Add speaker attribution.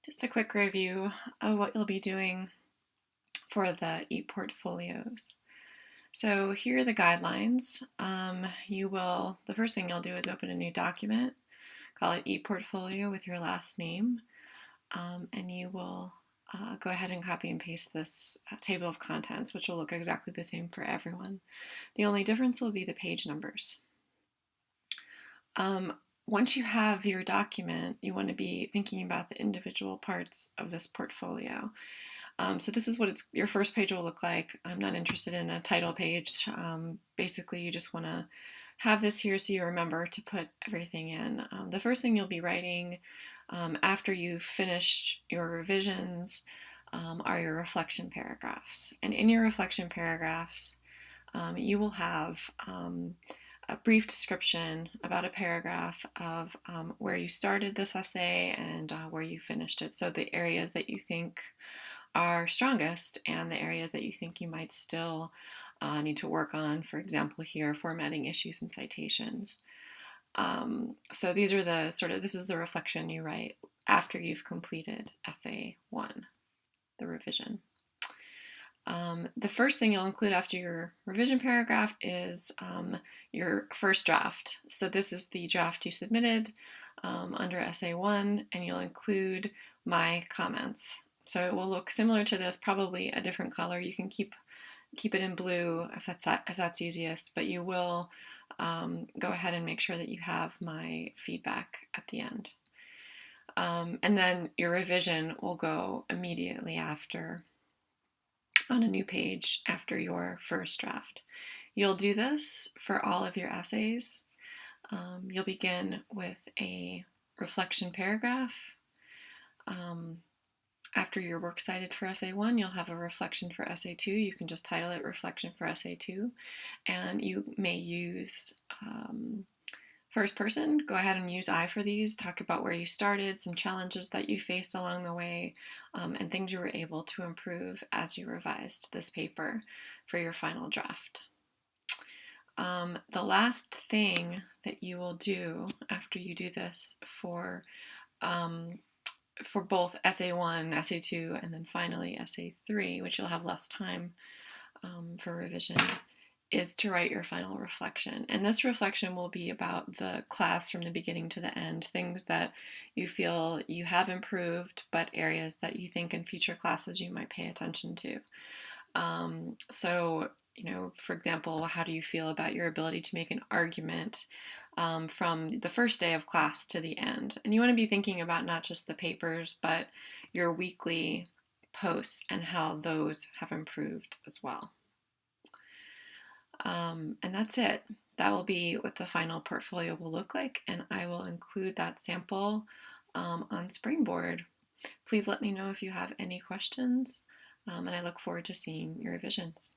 Speaker 1: Just a quick review of what you'll be doing for the ePortfolios. So here are the guidelines. The first thing you'll do is open a new document, call it ePortfolio with your last name, and you will go ahead and copy and paste this table of contents, which will look exactly the same for everyone. The only difference will be the page numbers. Once you have your document, you want to be thinking about the individual parts of this portfolio. So this is what your first page will look like. I'm not interested in a title page. Basically, you just want to have this here so you remember to put everything in. The first thing you'll be writing after you've finished your revisions are your reflection paragraphs. And in your reflection paragraphs, you will have a brief description, about a paragraph, of where you started this essay and where you finished it. So the areas that you think are strongest and the areas that you think you might still need to work on. For example, here, formatting issues and citations. So these are this is the reflection you write after you've completed essay 1, the revision. The first thing you'll include after your revision paragraph is your first draft. So this is the draft you submitted under essay 1, and you'll include my comments. So it will look similar to this, probably a different color. You can keep it in blue if that's easiest, but you will go ahead and make sure that you have my feedback at the end. And then your revision will go immediately after, on a new page after your first draft. You'll do this for all of your essays. You'll begin with a reflection paragraph. After your works cited for essay 1, you'll have a reflection for essay 2. You can just title it reflection for essay 2. And you may use first person. Go ahead and use I for these. Talk about where you started, some challenges that you faced along the way, and things you were able to improve as you revised this paper for your final draft. The last thing that you will do after you do this for both essay 1, essay 2, and then finally essay 3, which you'll have less time for revision, is to write your final reflection. And this reflection will be about the class from the beginning to the end, things that you feel you have improved, but areas that you think in future classes you might pay attention to. So, for example, how do you feel about your ability to make an argument from the first day of class to the end? And you want to be thinking about not just the papers, but your weekly posts and how those have improved as well. And that's it. That will be what the final portfolio will look like, and I will include that sample on Springboard. Please let me know if you have any questions, and I look forward to seeing your revisions.